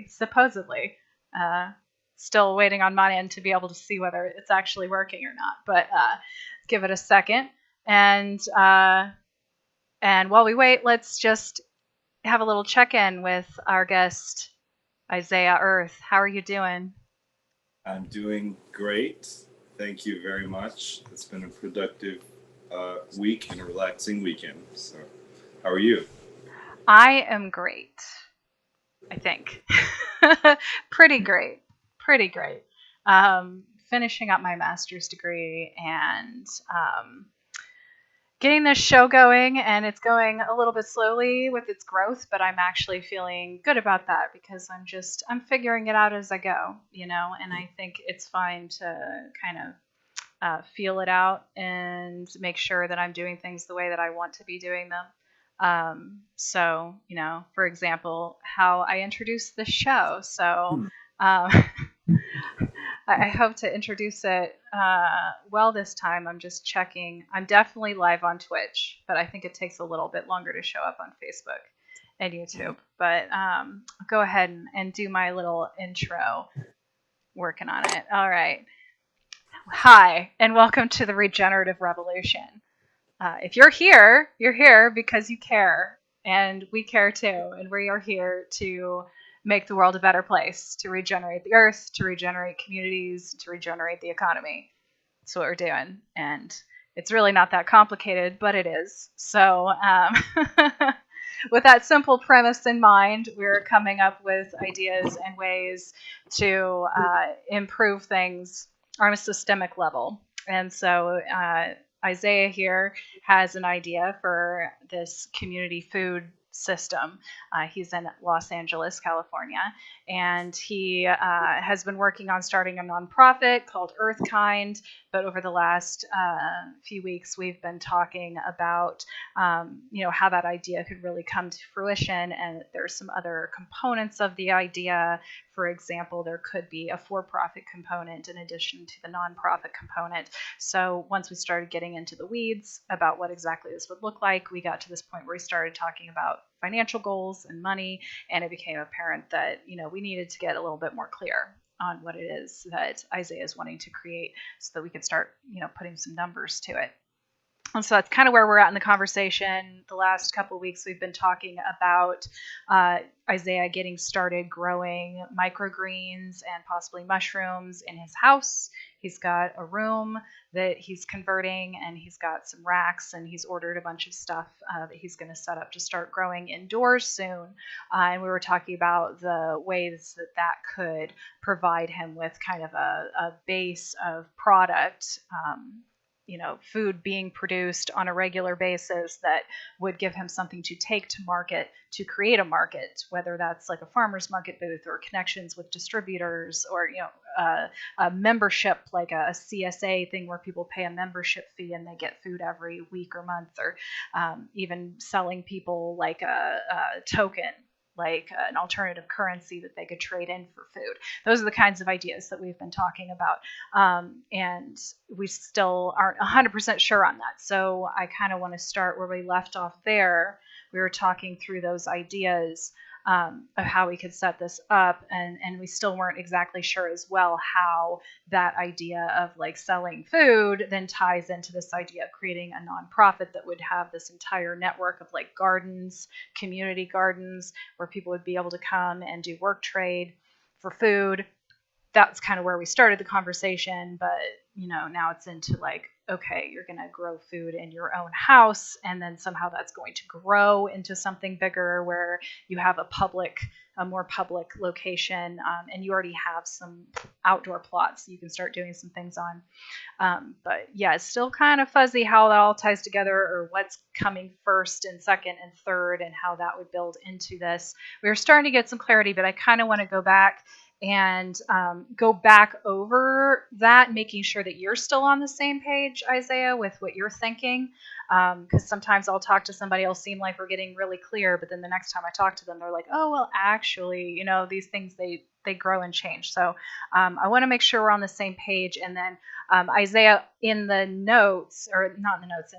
supposedly. Still waiting on my end to be able to see whether it's actually working or not, but give it a second. And while we wait, let's just have a little check-in with our guest, Isaiah Urth. How are you doing? I'm doing great. Thank you very much. It's been a productive week and a relaxing weekend. So, how are you? I am great, I think. Pretty great. Pretty great. Finishing up my master's degree and getting this show going, and it's going a little bit slowly with its growth, but I'm actually feeling good about that because I'm figuring it out as I go, and I think it's fine to kind of feel it out and make sure that I'm doing things the way that I want to be doing them. So, for example, how I introduce the show. So, I hope to introduce it well this time. I'm just checking. I'm definitely live on Twitch, but I think it takes a little bit longer to show up on Facebook and YouTube. But I'll go ahead and do my little intro. Working on it. All right. Hi, and welcome to the Regenerative Revolution. If you're here because you care, and we care too, and we are here to make the world a better place, to regenerate the earth, to regenerate communities, to regenerate the economy. That's what we're doing, and it's really not that complicated, but it is. So with that simple premise in mind, we're coming up with ideas and ways to improve things on a systemic level. And so Isaiah here has an idea for this community food system. He's in Los Angeles, California, and he has been working on starting a nonprofit called UrthKynd. But over the last few weeks, we've been talking about, how that idea could really come to fruition. And there's some other components of the idea. For example, there could be a for-profit component in addition to the nonprofit component. So once we started getting into the weeds about what exactly this would look like, we got to this point where we started talking about financial goals and money, and it became apparent that, we needed to get a little bit more clear on what it is that Isaiah is wanting to create so that we could start, putting some numbers to it. And so that's kind of where we're at in the conversation. The last couple of weeks, we've been talking about Isaiah getting started growing microgreens and possibly mushrooms in his house. He's got a room that he's converting, and he's got some racks, and he's ordered a bunch of stuff that he's going to set up to start growing indoors soon. And we were talking about the ways that could provide him with kind of a base of product, food being produced on a regular basis that would give him something to take to market, to create a market, whether that's like a farmer's market booth or connections with distributors or, a membership, like a CSA thing where people pay a membership fee and they get food every week or month, or even selling people like a token, like an alternative currency that they could trade in for food. Those are the kinds of ideas that we've been talking about. And we still aren't 100% sure on that. So I kind of want to start where we left off there. We were talking through those ideas of how we could set this up, and we still weren't exactly sure as well how that idea of like selling food then ties into this idea of creating a nonprofit that would have this entire network of like gardens, community gardens, where people would be able to come and do work trade for food. That's kind of where we started the conversation, but now it's into like, okay, you're going to grow food in your own house, and then somehow that's going to grow into something bigger where you have a more public location, and you already have some outdoor plots you can start doing some things on. But yeah, it's still kind of fuzzy how that all ties together, or what's coming first and second and third, and how that would build into this. We were starting to get some clarity, but I kind of want to go back and go back over that, making sure that you're still on the same page, Isaiah, with what you're thinking. Because sometimes I'll talk to somebody, it'll seem like we're getting really clear, but then the next time I talk to them, they're like, oh, well, actually, these things, they grow and change. So I want to make sure we're on the same page. And then Isaiah, in the notes, or not in the notes,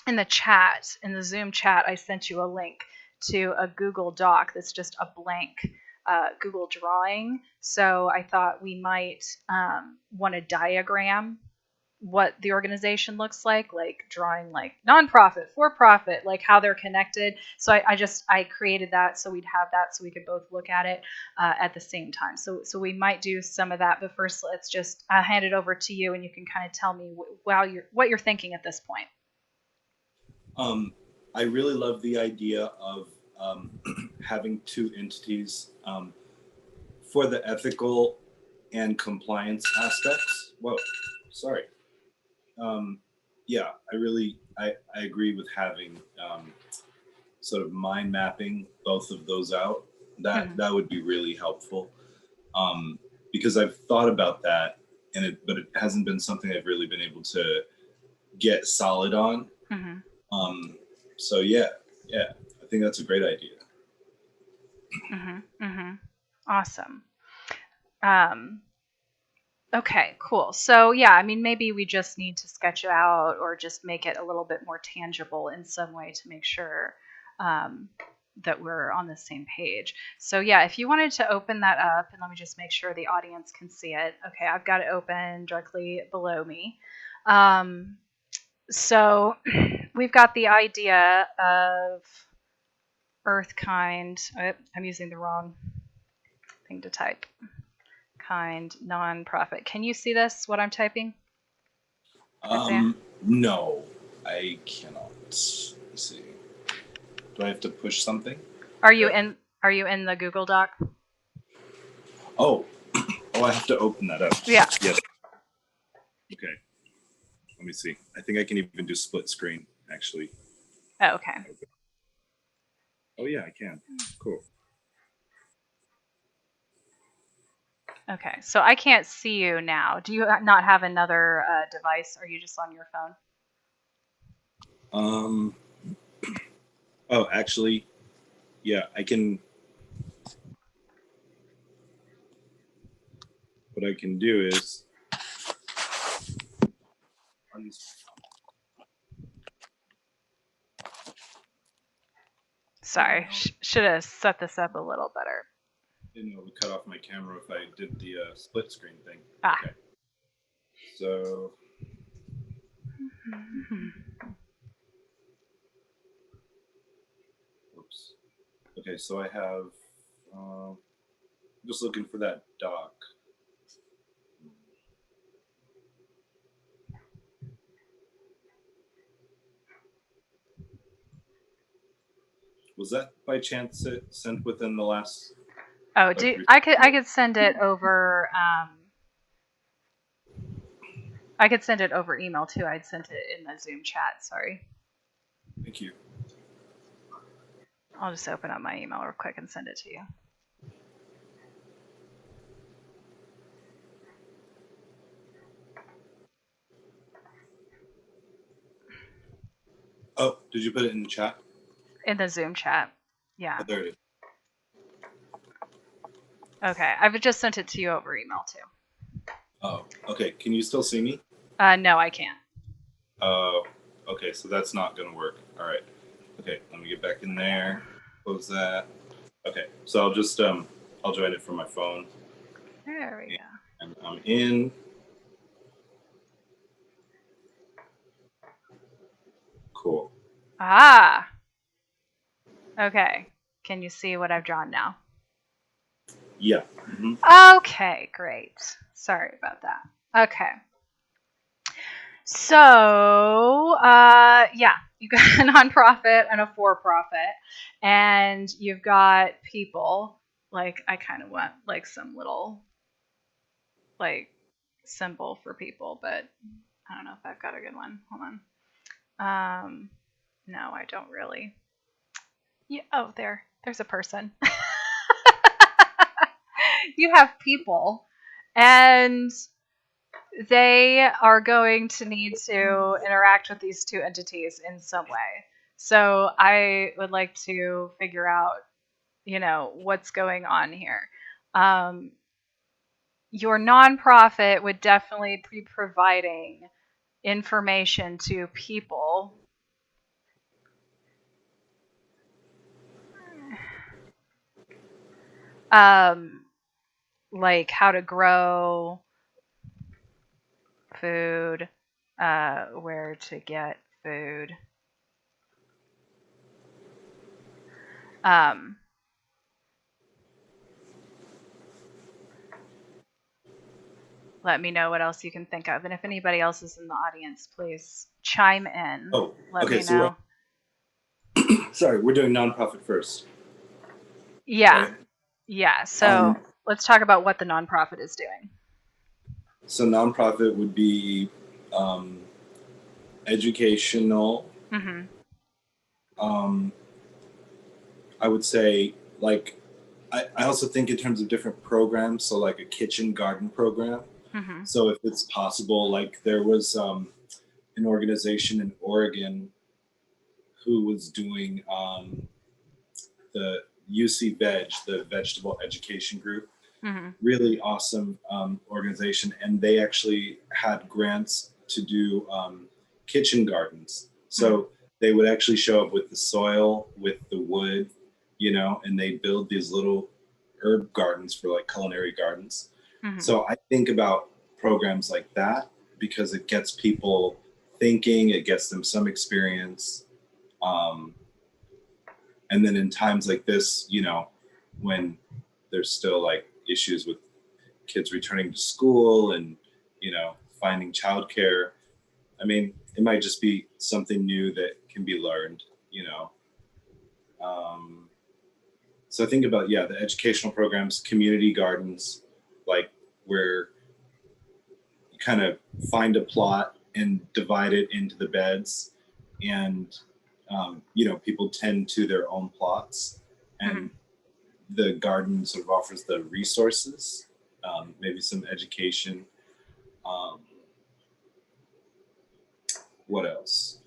in the chat, in the Zoom chat, I sent you a link to a Google Doc that's just a blank Google Drawing. So I thought we might want to diagram what the organization looks like drawing like nonprofit, for profit, like how they're connected. So I created that so we'd have that so we could both look at it at the same time. So we might do some of that, but first let's just hand it over to you and you can kind of tell me what you're thinking at this point. I really love the idea of having two entities for the ethical and compliance aspects. Whoa, sorry. Yeah, I agree with having sort of mind mapping both of those out. That would be really helpful because I've thought about that, but it hasn't been something I've really been able to get solid on. So yeah, I think that's a great idea. Awesome. Okay, cool. So yeah, I mean, maybe we just need to sketch it out or just make it a little bit more tangible in some way to make sure that we're on the same page. So yeah, if you wanted to open that up, and let me just make sure the audience can see it. Okay, I've got it open directly below me. So we've got the idea of UrthKynd. I'm using the wrong thing to type. Kind nonprofit. Can you see this? What I'm typing? No, I cannot. Let's see. Do I have to push something? Are you in the Google Doc? Oh, I have to open that up. Yeah. Yes. Okay. Let me see. I think I can even do split screen, actually. Oh, okay. Oh yeah, I can. Cool. Okay, so I can't see you now. Do you not have another device? Or are you just on your phone? Oh, actually, yeah, I can. What I can do is. Sorry, should have set this up a little better. Didn't know it would cut off my camera if I did the split screen thing. Ah. Okay. So. Oops. Okay, so I have. I'm just looking for that doc. Was that by chance sent within the last? Oh, I could send it over. I could send it over email too. I'd sent it in the Zoom chat. Sorry. Thank you. I'll just open up my email real quick and send it to you. Oh, did you put it in the chat? In the Zoom chat. Yeah. Oh, there it is. Okay, I've just sent it to you over email too. Oh, okay. Can you still see me? No, I can't. Oh, okay. So that's not gonna work. All right. Okay, let me get back in there. Close that. Okay, so I'll just I'll join it from my phone. There we go. And I'm in. Cool. Ah. Okay. Can you see what I've drawn now? Yeah. Mm-hmm. Okay, great. Sorry about that. Okay. So, yeah, you've got a nonprofit and a for-profit, and you've got people. Like, I kind of want like some little like symbol for people, but I don't know if I've got a good one. Hold on. No, I don't really. Yeah. Oh, there's a person. You have people, and they are going to need to interact with these two entities in some way. So I would like to figure out, what's going on here. Your nonprofit would definitely be providing information to people. like how to grow food, where to get food. Let me know what else you can think of. And if anybody else is in the audience, please chime in. Oh, Let okay. me know. Sorry, we're doing nonprofit first. Yeah. Right? Yeah. So let's talk about what the nonprofit is doing. So nonprofit would be educational. Mm-hmm. I would say, like, I also think in terms of different programs. So like a kitchen garden program. Mm-hmm. So if it's possible, like there was an organization in Oregon who was doing the UC Veg, the Vegetable Education Group. Mm-hmm. Really awesome organization, and they actually had grants to do kitchen gardens. So they would actually show up with the soil, with the wood, you know, and they build these little herb gardens for like culinary gardens. Mm-hmm. So I think about programs like that because it gets people thinking, it gets them some experience. And then in times like this, you know, when there's still like issues with kids returning to school and, you know, finding childcare, I mean, it might just be something new that can be learned, you know. So I think about, yeah, the educational programs, community gardens, like where you kind of find a plot and divide it into the beds, and you know, people tend to their own plots, and the garden sort of offers the resources, maybe some education. What else?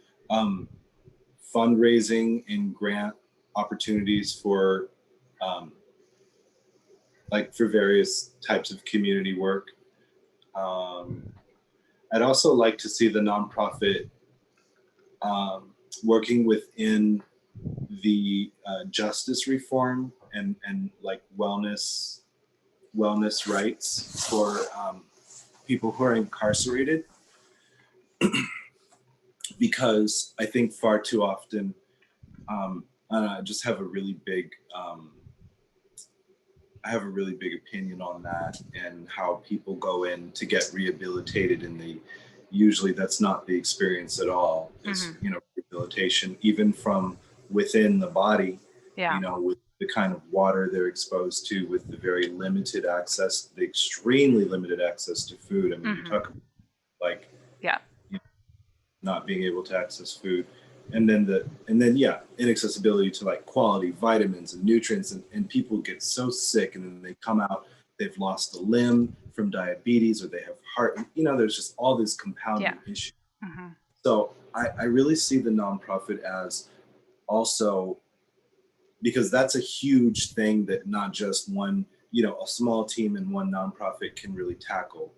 Fundraising and grant opportunities for like for various types of community work. I'd also like to see the nonprofit working within the justice reform and like wellness rights for people who are incarcerated, because I think far too often I just have a really big I have a really big opinion on that and how people go in to get rehabilitated, and they usually that's not the experience at all. Is you know, rehabilitation even from within the body. Yeah. You know, with the kind of water they're exposed to, with the very limited access, the extremely limited access to food. I mean, you talk about like yeah, you know, not being able to access food, and then yeah, inaccessibility to like quality vitamins and nutrients, and people get so sick, and then they come out, they've lost a limb from diabetes, or they have heart, you know, there's just all this compounding issue. So I really see the nonprofit as also, because that's a huge thing that not just one, you know, a small team in one nonprofit can really tackle,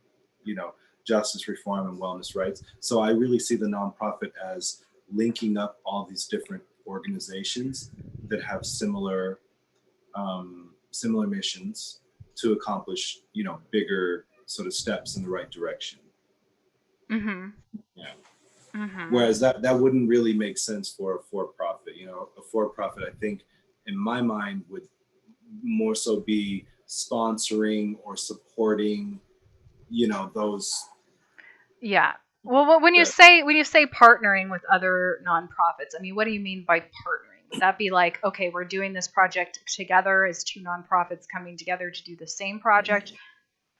you know, justice reform and wellness rights. So I really see the nonprofit as linking up all these different organizations that have similar similar missions to accomplish, you know, bigger sort of steps in the right direction. Yeah. Whereas that wouldn't really make sense for a for-profit. You know, a for-profit, I think, in my mind, would more so be sponsoring or supporting, you know, those. Yeah. Well, when you say partnering with other nonprofits, I mean, what do you mean by partnering? Would that be like, okay, we're doing this project together as two nonprofits coming together to do the same project,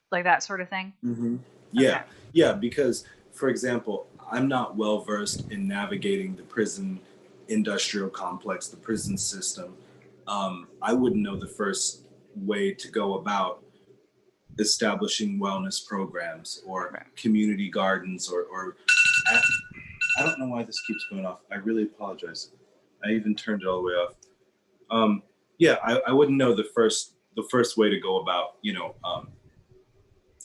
like that sort of thing? Yeah, okay. Yeah, because for example, I'm not well versed in navigating the prison industrial complex, the prison system. I wouldn't know the first way to go about establishing wellness programs or community gardens or I don't know why this keeps going off. I really apologize. I even turned it all the way off. Yeah, I wouldn't know the first way to go about, you know,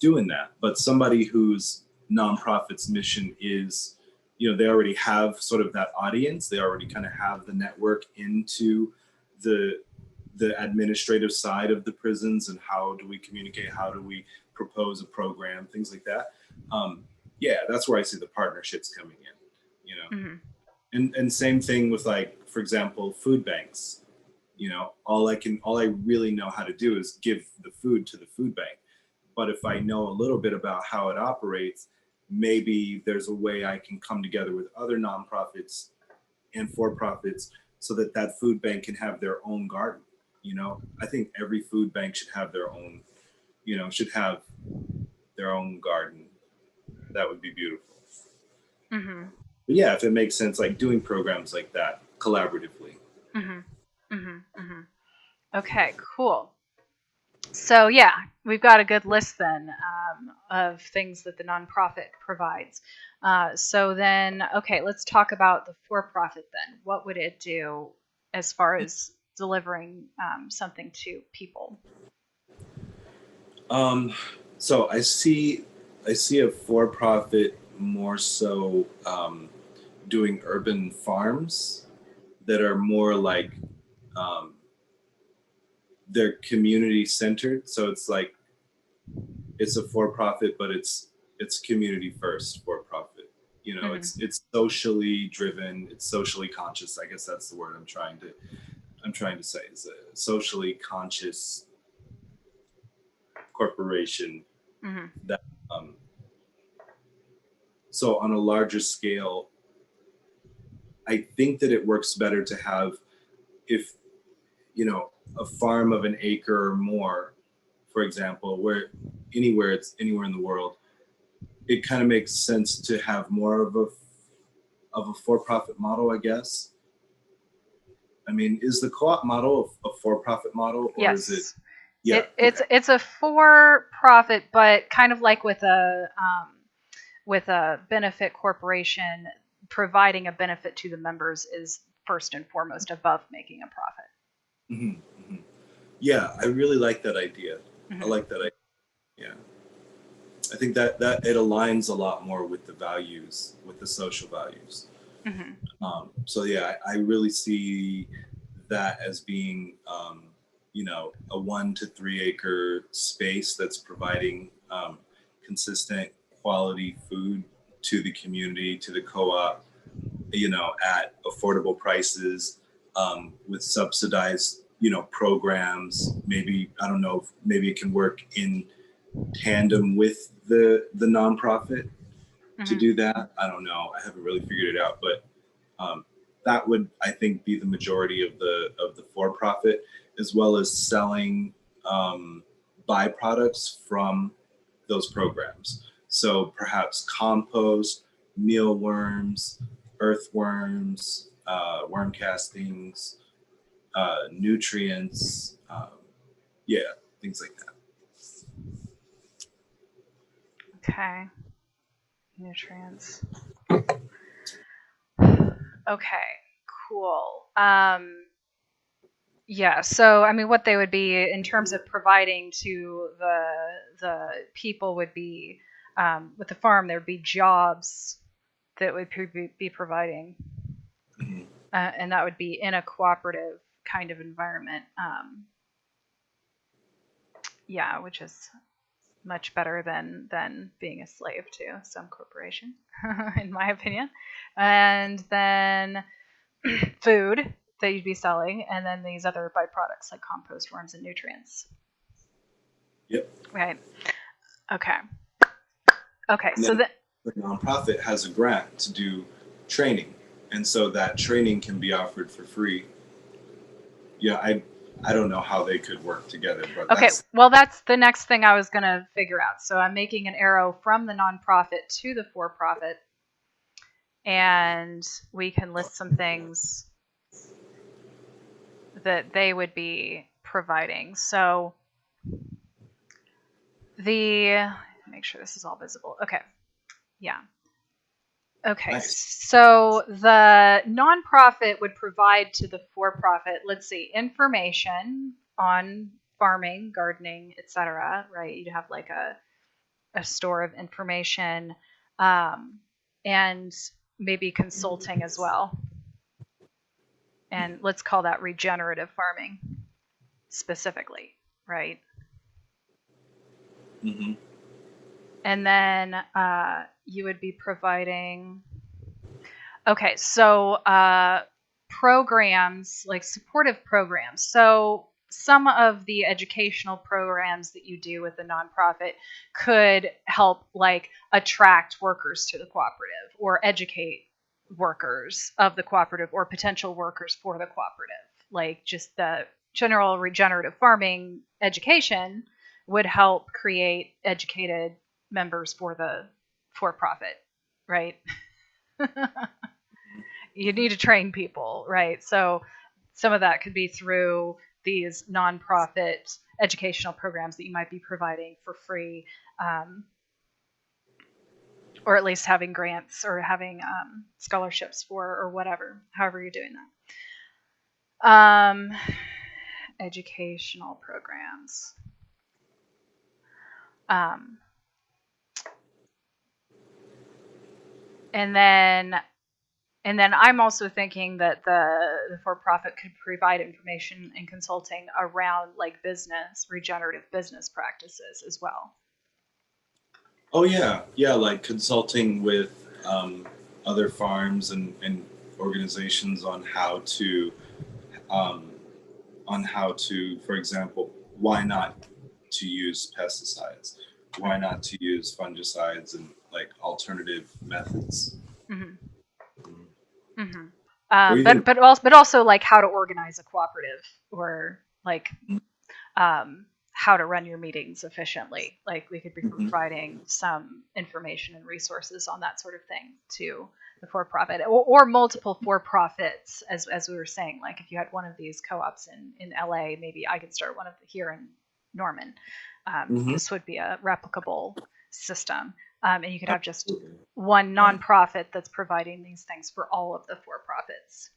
doing that. But somebody whose nonprofit's mission is, you know, they already have sort of that audience. They already kind of have the network into the the administrative side of the prisons and how do we communicate, how do we propose a program, things like that. Yeah, that's where I see the partnerships coming in, you know. And same thing with, like, for example, food banks. You know, all I really know how to do is give the food to the food bank. But if I know a little bit about how it operates, maybe there's a way I can come together with other nonprofits and for-profits so that that food bank can have their own garden. You know, I think every food bank should have their own, you know, should have their own garden. That would be beautiful. But yeah, if it makes sense, like doing programs like that collaboratively. Okay, cool. So yeah, we've got a good list then of things that the nonprofit provides. So then, okay, let's talk about the for-profit then. What would it do as far as delivering something to people? So I see a for-profit more so doing urban farms that are more like they're community centered. So it's like it's a for-profit, but it's community first for-profit. You know, it's socially driven, it's socially conscious. I guess that's the word I'm trying to say, is a socially conscious corporation that so on a larger scale, I think that it works better to have, if you know, a farm of an acre or more, for example, where it's anywhere in the world, it kind of makes sense to have more of a for-profit model, I guess. I mean, is the co-op model a for-profit model, or Yes. is it? Yeah, it's a for-profit, but kind of like with a benefit corporation, providing a benefit to the members is first and foremost above making a profit. Yeah, I really like that idea. I like that idea. Yeah, I think that it aligns a lot more with the values, with the social values. So yeah, I really see that as being, you know, a 1 to 3 acre space that's providing consistent quality food to the community, to the co-op, you know, at affordable prices, with subsidized, you know, programs. Maybe, I don't know, maybe it can work in tandem with the nonprofit to do that. I don't know. I haven't really figured it out, but that would, I think, be the majority of the for-profit, as well as selling byproducts from those programs. So perhaps compost, mealworms, earthworms, worm castings, nutrients, yeah, things like that. Okay. Nutrients. Okay, cool. Yeah, so I mean, what they would be in terms of providing to the people would be, with the farm, there would be jobs that would be providing, and that would be in a cooperative kind of environment. Yeah, which is much better than being a slave to some corporation, in my opinion. And then food that you'd be selling, and then these other byproducts like compost, worms, and nutrients. Yep. Right. Okay. Okay. And so the nonprofit has a grant to do training, and so that training can be offered for free. Yeah, I don't know how they could work together, but okay, well, that's the next thing I was going to figure out. So I'm making an arrow from the nonprofit to the for-profit, and we can list some things that they would be providing. So make sure this is all visible. Okay. Yeah. Okay. Nice. So the nonprofit would provide to the for-profit, let's see, information on farming, gardening, etc. Right? You'd have like a store of information, and maybe consulting as well. And let's call that regenerative farming. specifically, right? Mm-hmm. And then you would be providing. Okay, so programs, like supportive programs. So some of the educational programs that you do with the nonprofit could help like attract workers to the cooperative or educate workers of the cooperative or potential workers for the cooperative. Like just the general regenerative farming education would help create educated members for the for-profit, right? You need to train people, right? So some of that could be through these nonprofit educational programs that you might be providing for free, or at least having grants or having scholarships for, or whatever, however you're doing that. Educational programs. And then I'm also thinking that the for-profit could provide information and consulting around like business, regenerative business practices as well. Oh yeah, like consulting with other farms and organizations on how to, for example, why not to use pesticides, why not to use fungicides and like alternative methods. Mm-hmm. Mm-hmm. But also like how to organize a cooperative, or like how to run your meetings efficiently. Like we could be providing some information and resources on that sort of thing to the for-profit or multiple for-profits, as we were saying. Like if you had one of these co-ops in LA, maybe I could start one of here in Norman. This would be a replicable system. And you could have just one nonprofit that's providing these things for all of the for-profits.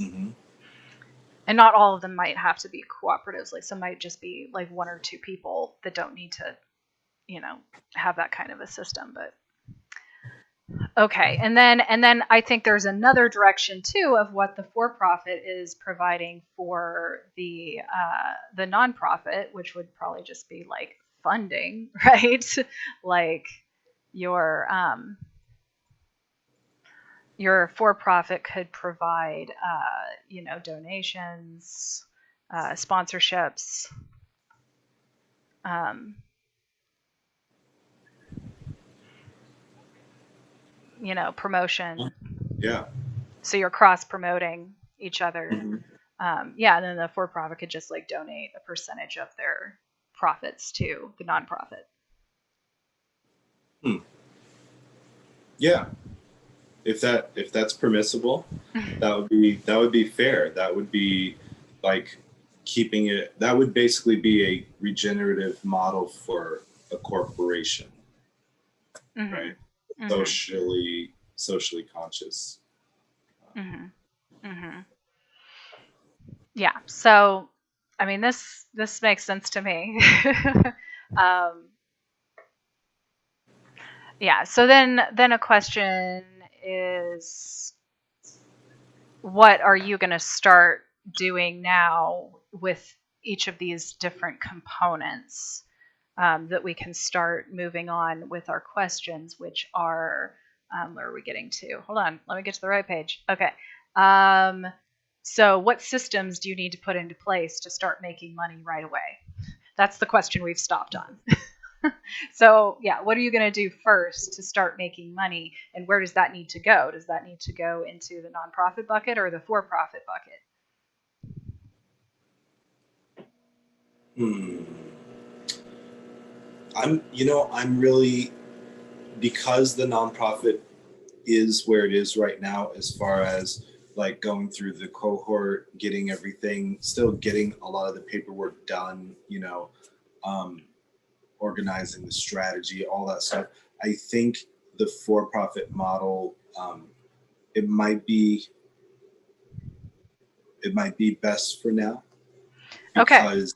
Mm-hmm. And not all of them might have to be cooperatives. Like some might just be like one or two people that don't need to, have that kind of a system. But okay, and then I think there's another direction too of what the for-profit is providing for the nonprofit, which would probably just be like funding, right? Like your for-profit could provide, donations, sponsorships, promotion. Yeah. So you're cross-promoting each other. Mm-hmm. And then the for-profit could just like donate a percentage of their profits to the nonprofit. Yeah. If that's permissible, that would be fair. That would be like keeping it. That would basically be a regenerative model for a corporation, right? Socially conscious. Yeah. So, I mean, this makes sense to me. Yeah. So then a question is, what are you going to start doing now with each of these different components, that we can start moving on with our questions, which are, where are we getting to? Hold on, let me get to the right page. Okay. So what systems do you need to put into place to start making money right away? That's the question we've stopped on. So yeah, what are you going to do first to start making money, and where does that need to go? Does that need to go into the nonprofit bucket or the for-profit bucket? I'm really, because the nonprofit is where it is right now, as far as like going through the cohort, getting everything, still getting a lot of the paperwork done, organizing the strategy, all that stuff. I think the for-profit model, it might be best for now, because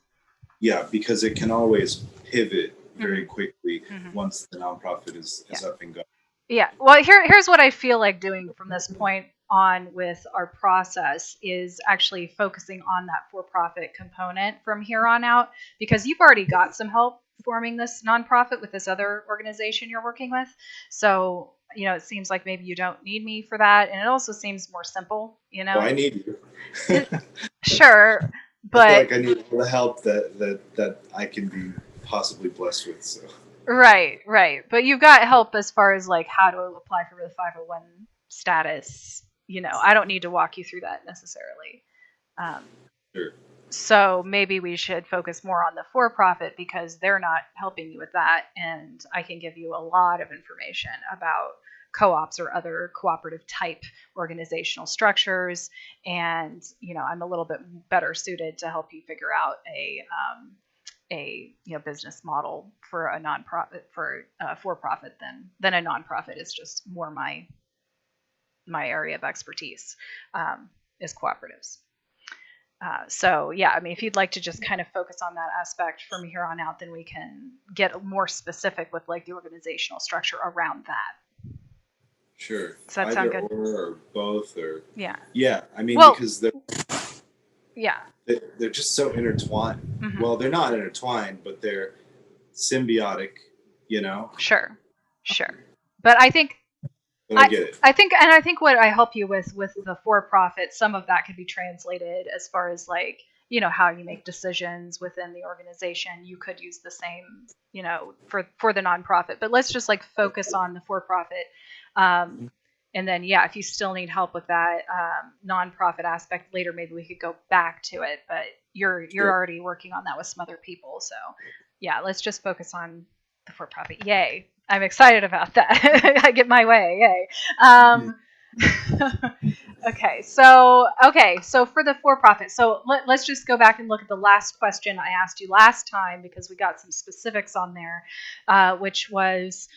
because it can always pivot very quickly once the nonprofit is up and going. Yeah. Well, here's what I feel like doing from this point on with our process is actually focusing on that for-profit component from here on out, because you've already got some help forming this nonprofit with this other organization you're working with. So, it seems like maybe you don't need me for that. And it also seems more simple, Well, I need you. Sure. But I feel like I need all the help that I can be possibly blessed with. So. Right. But you've got help as far as like how to apply for the 501 status. I don't need to walk you through that necessarily. Sure. So maybe we should focus more on the for-profit, because they're not helping you with that. And I can give you a lot of information about co-ops or other cooperative type organizational structures. And, I'm a little bit better suited to help you figure out a business model for a nonprofit, for for-profit than a nonprofit. Is just more my area of expertise, is cooperatives. So yeah, I mean, if you'd like to just kind of focus on that aspect from here on out, then we can get more specific with like the organizational structure around that. Sure. Does that sound good? Or both, or yeah. I mean, because they're just so intertwined. Mm-hmm. Well, they're not intertwined, but they're symbiotic. Sure. But I think. But I get it. I think what I help you with the for-profit, some of that could be translated as far as like, how you make decisions within the organization. You could use the same, for the nonprofit, but let's just like focus on the for-profit. And then, if you still need help with that nonprofit aspect later, maybe we could go back to it, but you're already working on that with some other people. So let's just focus on the for-profit. Yay. I'm excited about that. I get my way. Yay. Okay. So for the for-profit, so let's just go back and look at the last question I asked you last time, because we got some specifics on there, which was,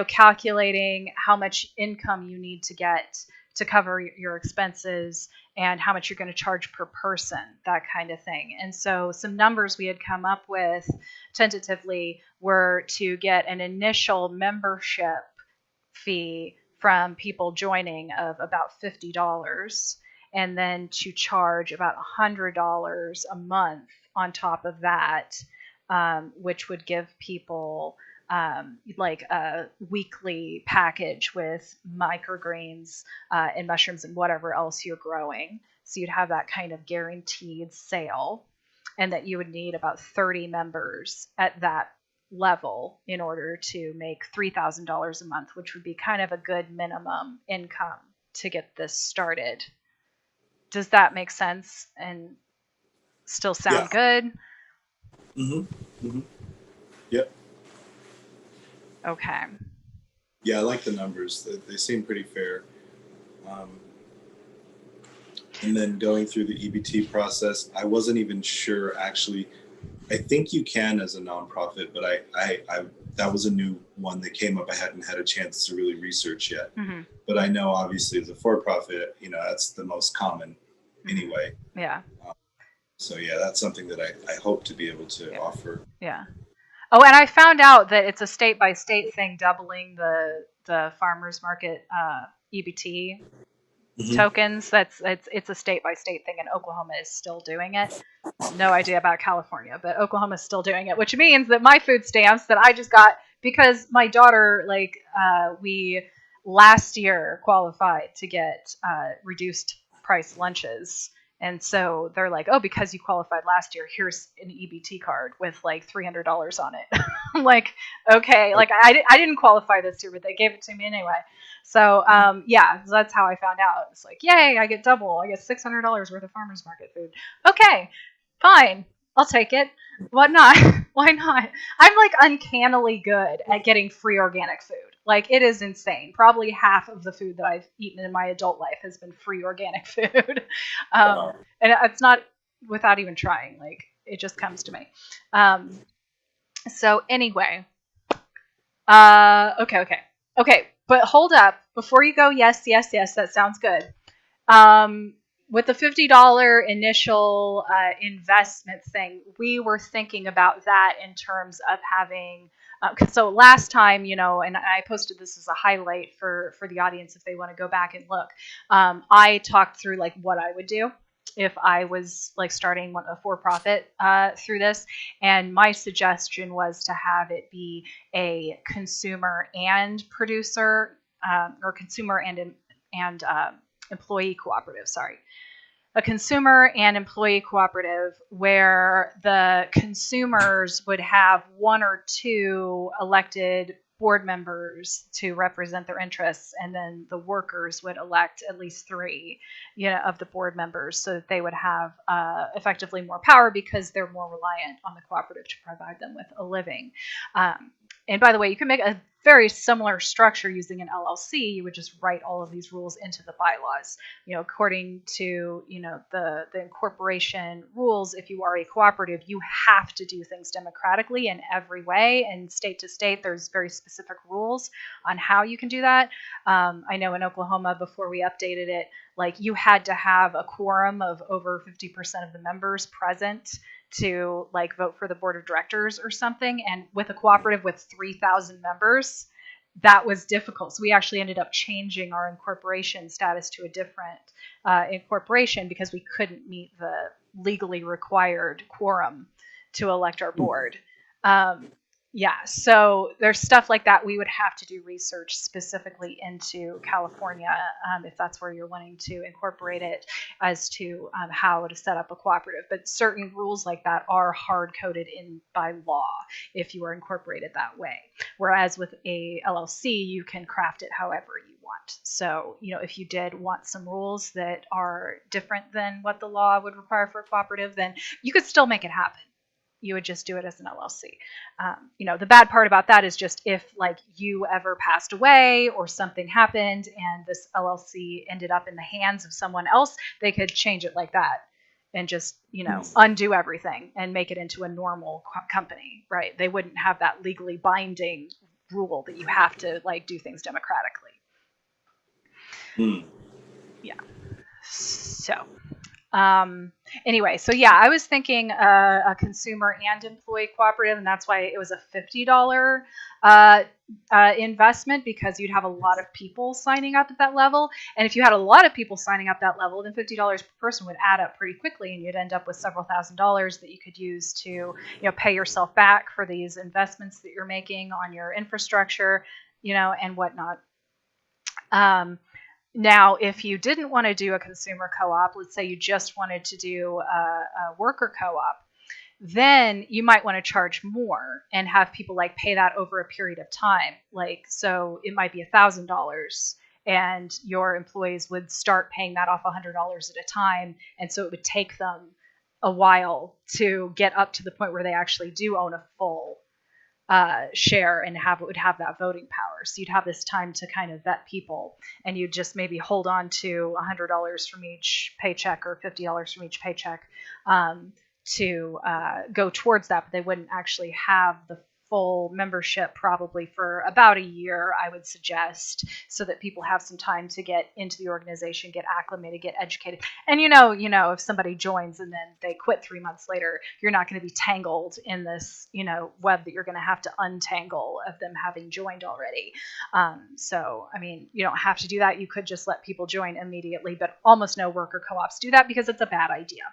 calculating how much income you need to get to cover your expenses and how much you're going to charge per person, that kind of thing. And so some numbers we had come up with tentatively were to get an initial membership fee from people joining of about $50, and then to charge about $100 a month on top of that, which would give people like a weekly package with microgreens and mushrooms and whatever else you're growing. So you'd have that kind of guaranteed sale, and that you would need about 30 members at that level in order to make $3,000 a month, which would be kind of a good minimum income to get this started. Does that make sense and still sound good? Yep. Okay. Yeah, I like the numbers. They seem pretty fair. And then going through the EBT process, I wasn't even sure actually. I think you can as a nonprofit, but I that was a new one that came up. I hadn't had a chance to really research yet. Mm-hmm. But I know obviously as a for-profit, that's the most common anyway. Yeah. So that's something that I hope to be able to offer. Yeah. Oh, and I found out that it's a state-by-state thing, doubling the farmers market EBT tokens. It's a state-by-state thing, and Oklahoma is still doing it. No idea about California, but Oklahoma is still doing it, which means that my food stamps that I just got, because my daughter, we last year qualified to get reduced price lunches. And so they're like, oh, because you qualified last year, here's an EBT card with like $300 on it. I'm like, okay, like I didn't qualify this year, but they gave it to me anyway. So so that's how I found out. It's like, yay, I get double. I get $600 worth of farmers market food. Okay, fine, I'll take it. What not? Why not? I'm like uncannily good at getting free organic food. Like, it is insane. Probably half of the food that I've eaten in my adult life has been free organic food. And it's not without even trying. Like, it just comes to me. So anyway. Okay. But hold up. Before you go, yes, that sounds good. with the $50 initial investment thing, we were thinking about that in terms of having. So last time, and I posted this as a highlight for the audience if they want to go back and look. I talked through like what I would do if I was like starting a for-profit through this, and my suggestion was to have it be a consumer and producer or consumer and employee cooperative. Sorry. A consumer and employee cooperative where the consumers would have one or two elected board members to represent their interests, and then the workers would elect at least three, of the board members, so that they would have effectively more power because they're more reliant on the cooperative to provide them with a living. And by the way, you can make a very similar structure using an LLC. You would just write all of these rules into the bylaws. According to the incorporation rules, if you are a cooperative, you have to do things democratically in every way. And state to state, there's very specific rules on how you can do that. I know in Oklahoma, before we updated it, like you had to have a quorum of over 50% of the members present to like vote for the board of directors or something. And with a cooperative with 3,000 members, that was difficult. So we actually ended up changing our incorporation status to a different incorporation because we couldn't meet the legally required quorum to elect our board. So there's stuff like that. We would have to do research specifically into California if that's where you're wanting to incorporate it as to how to set up a cooperative. But certain rules like that are hard coded in by law if you are incorporated that way. Whereas with a LLC, you can craft it however you want. So, if you did want some rules that are different than what the law would require for a cooperative, then you could still make it happen. You would just do it as an LLC. The bad part about that is just if like you ever passed away or something happened and this LLC ended up in the hands of someone else, they could change it like that and just, undo everything and make it into a normal company, right? They wouldn't have that legally binding rule that you have to like do things democratically. Yeah. So. Anyway, so yeah, I was thinking a consumer and employee cooperative, and that's why it was a $50 investment, because you'd have a lot of people signing up at that level. And if you had a lot of people signing up that level, then $50 per person would add up pretty quickly, and you'd end up with several $1,000s that you could use to, pay yourself back for these investments that you're making on your infrastructure, and whatnot. Now, if you didn't want to do a consumer co-op, let's say you just wanted to do a worker co-op, then you might want to charge more and have people like pay that over a period of time. Like, so it might be $1,000 and your employees would start paying that off $100 at a time. And so it would take them a while to get up to the point where they actually do own a full share and would have that voting power. So you'd have this time to kind of vet people, and you'd just maybe hold on to $100 from each paycheck or $50 from each paycheck to go towards that, but they wouldn't actually have the full membership probably for about a year, I would suggest, so that people have some time to get into the organization, get acclimated, get educated. And if somebody joins and then they quit 3 months later, you're not going to be tangled in this, web that you're going to have to untangle of them having joined already. So, you don't have to do that. You could just let people join immediately, but almost no worker co-ops do that because it's a bad idea.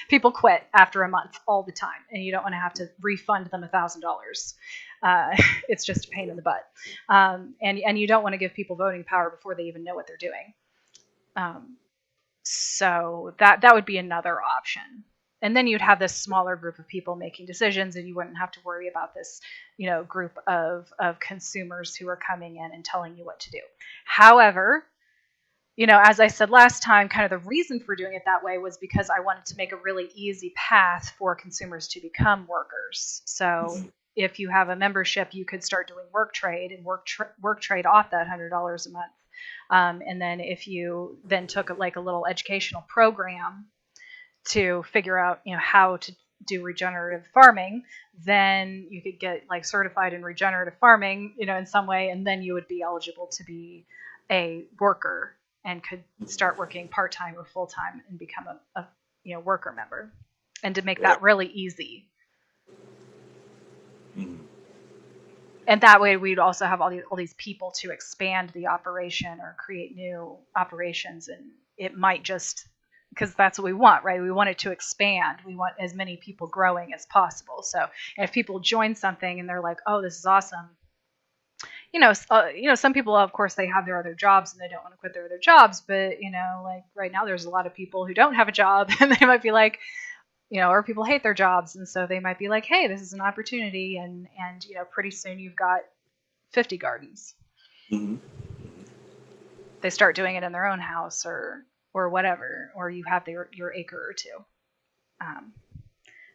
People quit after a month all the time, and you don't want to have to refund them $1,000. It's just a pain in the butt, and you don't want to give people voting power before they even know what they're doing. So that would be another option. And then you'd have this smaller group of people making decisions, and you wouldn't have to worry about this, group of consumers who are coming in and telling you what to do. However, as I said last time, kind of the reason for doing it that way was because I wanted to make a really easy path for consumers to become workers. So if you have a membership, you could start doing work trade and work trade off that $100 a month. And then if you then took a little educational program to figure out, how to do regenerative farming, then you could get certified in regenerative farming, in some way, and then you would be eligible to be a worker and could start working part-time or full-time and become a worker member, and to make that really easy. And that way we'd also have all these people to expand the operation or create new operations. And it might just, because that's what we want, right? We want it to expand. We want as many people growing as possible. So if people join something and they're like, oh, this is awesome. Some people, of course, they have their other jobs and they don't want to quit their other jobs. But, like right now, there's a lot of people who don't have a job and they might be like, or people hate their jobs. And so they might be like, hey, this is an opportunity. And pretty soon you've got 50 gardens. Mm-hmm. They start doing it in their own house or whatever, or you have your acre or two.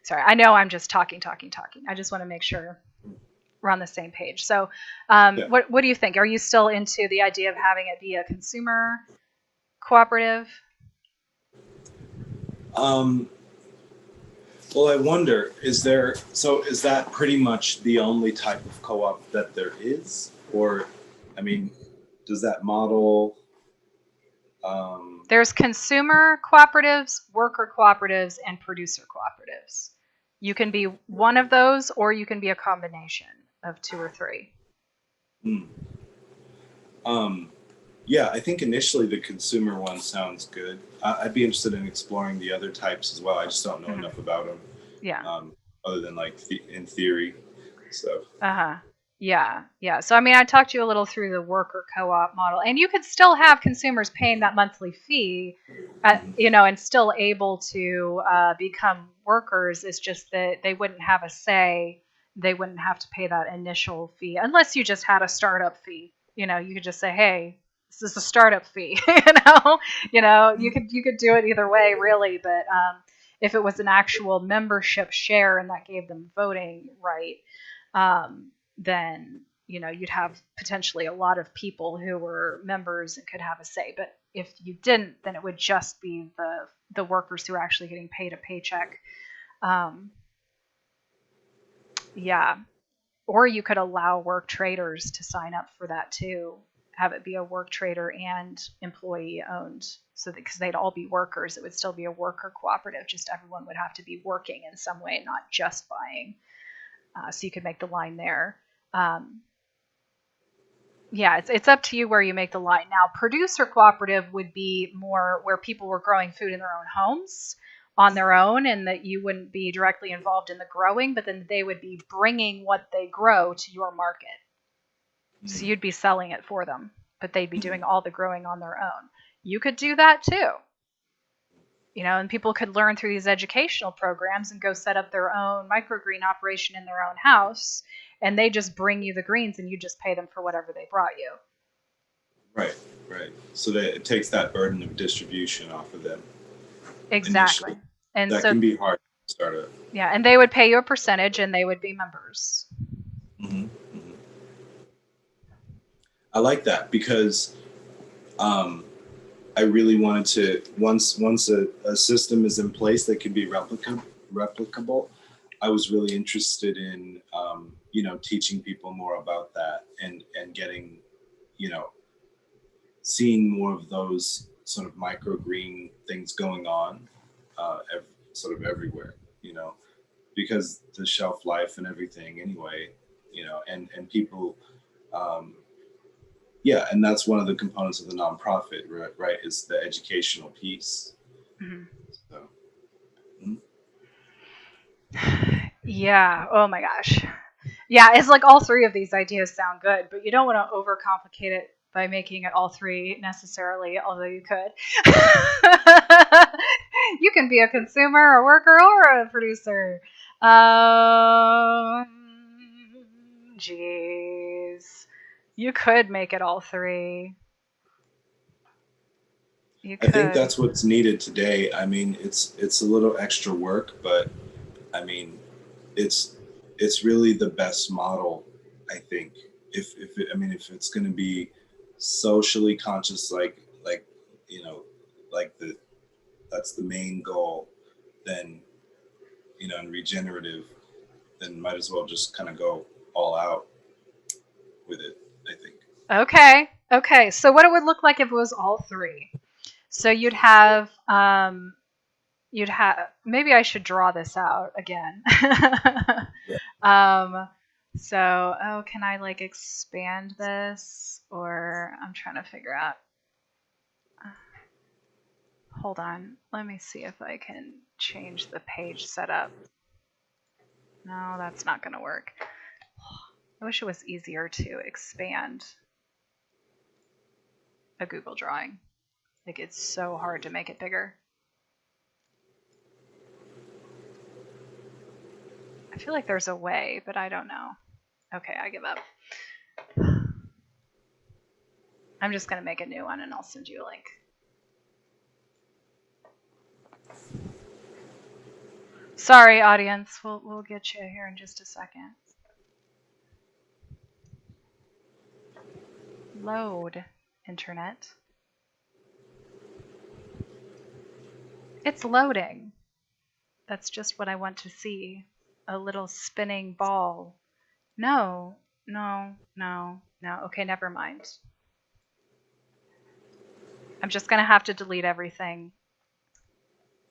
Sorry, I know I'm just talking. I just want to make sure we're on the same page. So what do you think? Are you still into the idea of having it be a consumer cooperative? Well, I wonder, is that pretty much the only type of co-op that there is? Or, does that model... There's consumer cooperatives, worker cooperatives, and producer cooperatives. You can be one of those, or you can be a combination of two or three. Yeah, I think initially the consumer one sounds good. I'd be interested in exploring the other types as well. I just don't know enough about them. Yeah. Other than in theory. So. Yeah. So, I talked to you a little through the worker co-op model, and you could still have consumers paying that monthly fee, and still able to become workers. It's just that they wouldn't have a say. They wouldn't have to pay that initial fee unless you just had a startup fee. You could just say, hey, this is a startup fee. You could do it either way, really. But if it was an actual membership share and that gave them voting right, then you'd have potentially a lot of people who were members and could have a say. But if you didn't, then it would just be the workers who are actually getting paid a paycheck. Or you could allow work traders to sign up for that too. Have it be a work trader and employee owned, so that because they'd all be workers, it would still be a worker cooperative. Just everyone would have to be working in some way, not just buying. So you could make the line there. It's up to you where you make the line. Now, producer cooperative would be more where people were growing food in their own homes on their own, and that you wouldn't be directly involved in the growing, but then they would be bringing what they grow to your market. So you'd be selling it for them, but they'd be doing all the growing on their own. You could do that too. And people could learn through these educational programs and go set up their own microgreen operation in their own house, and they just bring you the greens and you just pay them for whatever they brought you. Right. So that it takes that burden of distribution off of them. Exactly. Initially. And that can be hard to start up. Yeah, and they would pay you a percentage and they would be members. Mm-hmm. I like that because I really wanted to, once a system is in place that can be replicable, I was really interested in, teaching people more about that and getting, seeing more of those sort of microgreen things going on sort of everywhere, because the shelf life and everything anyway, and people, and that's one of the components of the nonprofit, right? Is the educational piece. Mm-hmm. So. Yeah. Oh my gosh. Yeah, it's like all three of these ideas sound good, but you don't want to overcomplicate it by making it all three necessarily, although you could. You can be a consumer, a worker, or a producer. Jeez. You could make it all three. You could. I think that's what's needed today. It's a little extra work, but it's really the best model. I think if it's going to be socially conscious, that's the main goal, then and regenerative, then might as well just kind of go all out with it, I think. Okay. Okay, so what it would look like if it was all three. So you'd have maybe I should draw this out again. So can I like expand this, or I'm trying to figure out. Hold on, let me see if I can change the page setup. No, that's not going to work. I wish it was easier to expand a Google drawing. Like, it's so hard to make it bigger. I feel like there's a way, but I don't know. Okay, I give up. I'm just going to make a new one and I'll send you a link. Sorry, audience. We'll get you here in just a second. Load, internet. It's loading. That's just what I want to see. A little spinning ball. No. Okay, never mind. I'm just going to have to delete everything.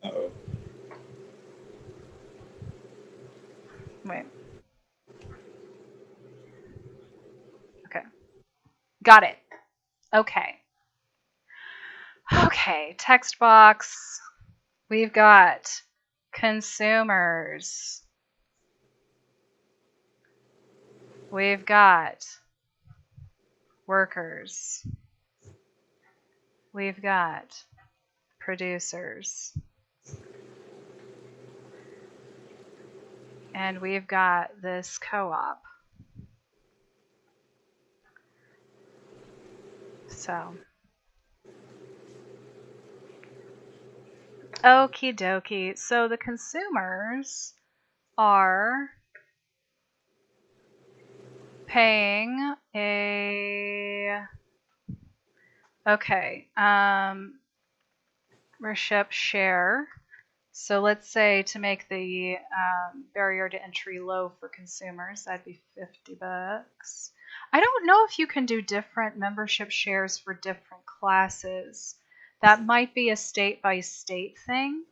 Uh-oh. Wait. Okay. Got it. Okay. Okay, text box. We've got consumers. We've got workers. We've got producers. And we've got this co-op. So, okie dokie. So the consumers are paying a, okay, membership share. So let's say to make the barrier to entry low for consumers, that'd be $50. I don't know if you can do different membership shares for different classes. That might be a state-by-state thing.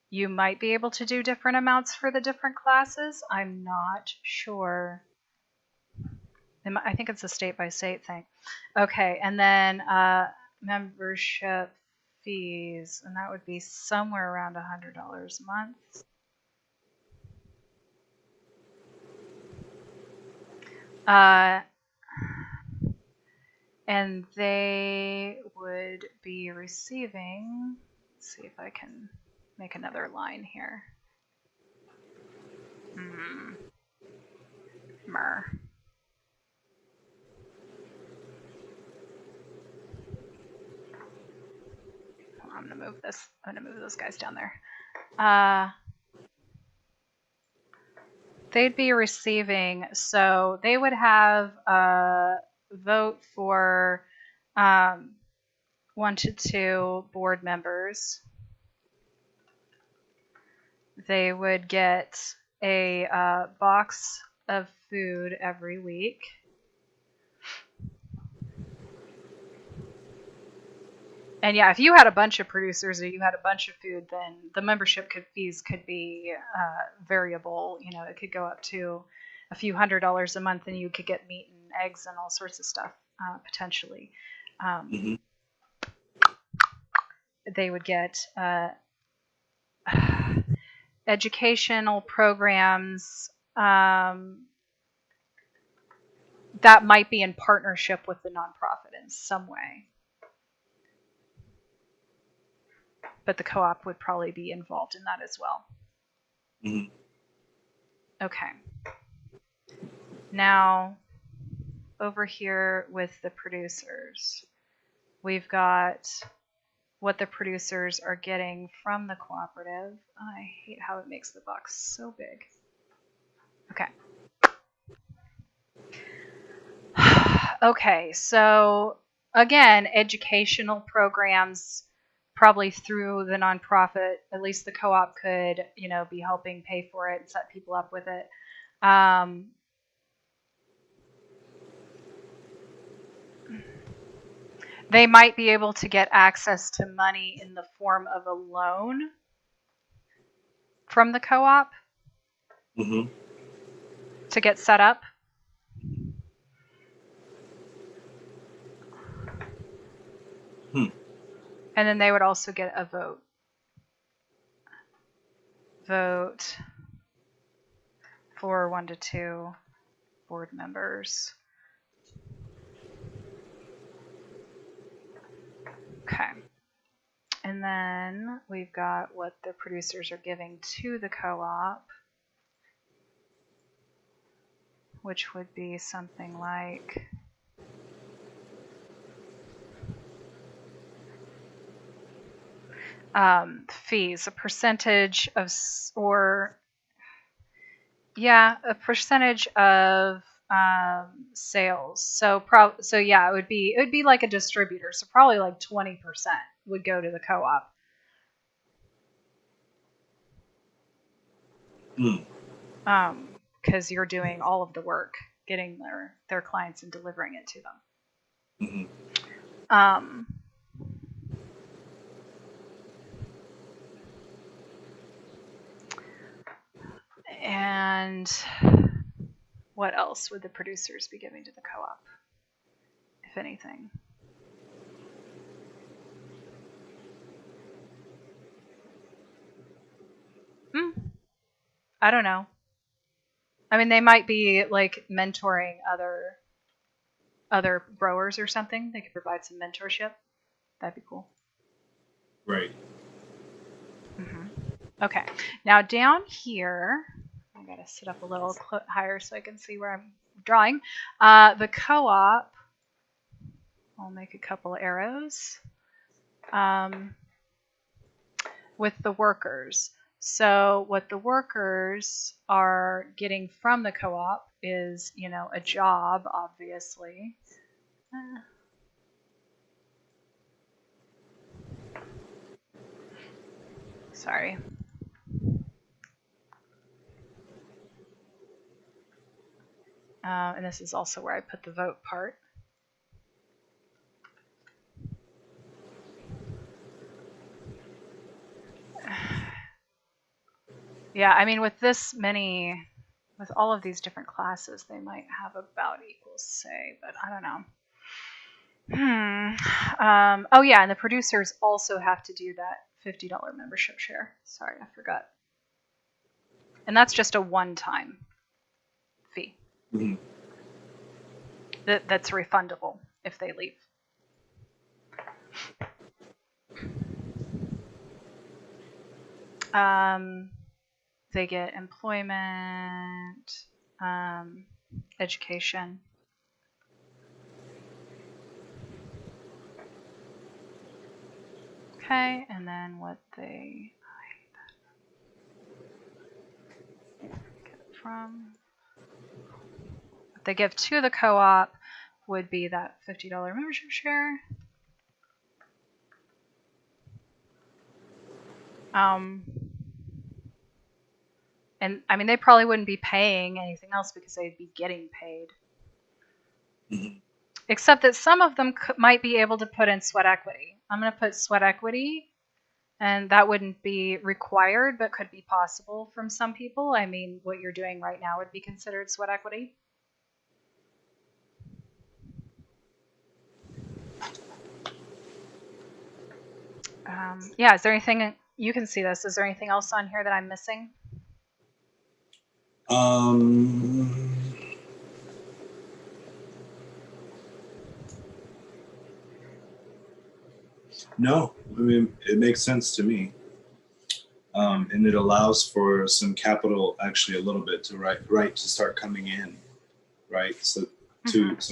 You might be able to do different amounts for the different classes. I'm not sure. I think it's a state-by-state thing. Okay, and then membership fees, and that would be somewhere around $100 a month. And they would be receiving, let's see if I can make another line here. I'm gonna move this. I'm gonna move those guys down there. They'd be receiving, so they would have a vote for 1 to 2 board members. They would get a box of food every week. And yeah, if you had a bunch of producers or you had a bunch of food, then the membership fees could be variable. You know, it could go up to a few $100s a month, and you could get meat and eggs and all sorts of stuff potentially. They would get educational programs that might be in partnership with the nonprofit in some way. But the co-op would probably be involved in that as well. Okay. Now, over here with the producers, we've got what the producers are getting from the cooperative. I hate how it makes the box so big. Okay. Okay, so again, educational programs, probably through the nonprofit, at least the co-op could, you know, be helping pay for it and set people up with it. they might be able to get access to money in the form of a loan from the co-op to get set up. And then they would also get a vote. Vote for 1 to 2 board members. Okay. And then we've got what the producers are giving to the co-op, which would be something like fees, a percentage of, a percentage of sales. So yeah, it would be like a distributor. So probably like 20% would go to the co-op. Because you're doing all of the work, getting their clients and delivering it to them. And what else would the producers be giving to the co-op, if anything? I don't know. I mean, they might be like mentoring other growers or something. They could provide some mentorship. That'd be cool. Right. Okay. Now down here, I gotta sit up a little higher so I can see where I'm drawing. The co-op, I'll make a couple arrows, with the workers. So what the workers are getting from the co-op is, a job, obviously. Sorry. And this is also where I put the vote part. Yeah, I mean, with all of these different classes, they might have about equal say, but I don't know. Oh yeah, and the producers also have to do that $50 membership share. Sorry, I forgot. And that's just a one-time fee. That's refundable if they leave. They get employment, education. Okay, and then what they get from, what they give to the co-op would be that $50 membership share. And I mean, they probably wouldn't be paying anything else because they'd be getting paid. Except that some of them might be able to put in sweat equity. I'm going to put sweat equity, and that wouldn't be required, but could be possible from some people. I mean, what you're doing right now would be considered sweat equity. Yeah, is there anything, you can see this, is there anything else on here that I'm missing? No, I mean, it makes sense to me. And it allows for some capital, actually a little bit to start coming in, right? So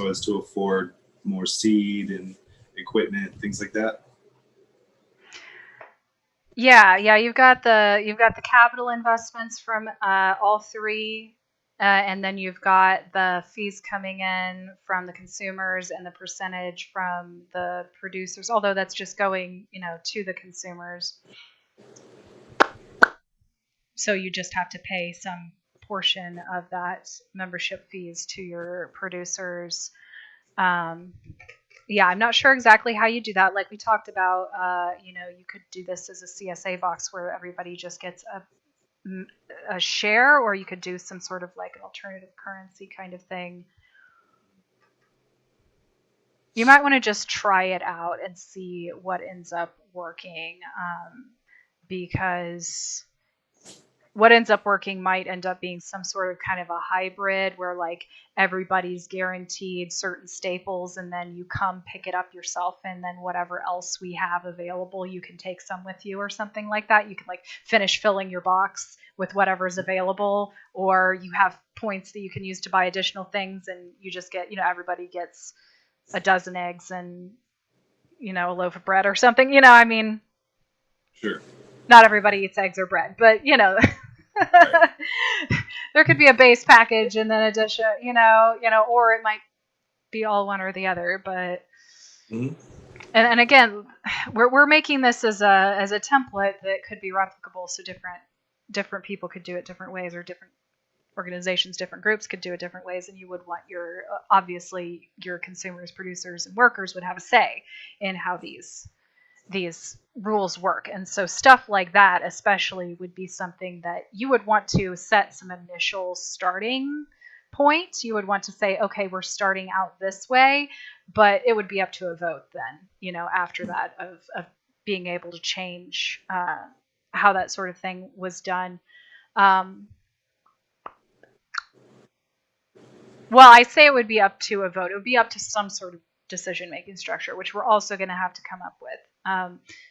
as to afford more seed and equipment, things like that. Yeah, you've got the capital investments from all three, and then you've got the fees coming in from the consumers and the percentage from the producers, although that's just going, to the consumers. So you just have to pay some portion of that membership fees to your producers. Yeah, I'm not sure exactly how you do that. Like we talked about, you could do this as a CSA box where everybody just gets a share, or you could do some sort of like an alternative currency kind of thing. You might want to just try it out and see what ends up working, because what ends up working might end up being some sort of kind of a hybrid where like everybody's guaranteed certain staples and then you come pick it up yourself, and then whatever else we have available, you can take some with you or something like that. You can like finish filling your box with whatever's available, or you have points that you can use to buy additional things, and you just get, everybody gets a dozen eggs and, a loaf of bread or something, I mean, sure. Not everybody eats eggs or bread, but right. There could be a base package and then addition, or it might be all one or the other. But and again, we're making this as a template that could be replicable, so different people could do it different ways, or different organizations, different groups could do it different ways, and you would want obviously your consumers, producers, and workers would have a say in how these rules work. And so stuff like that especially would be something that you would want to set some initial starting point. You would want to say, okay, we're starting out this way, but it would be up to a vote then, after that of being able to change how that sort of thing was done. Well, I say it would be up to a vote. It would be up to some sort of decision-making structure, which we're also going to have to come up with.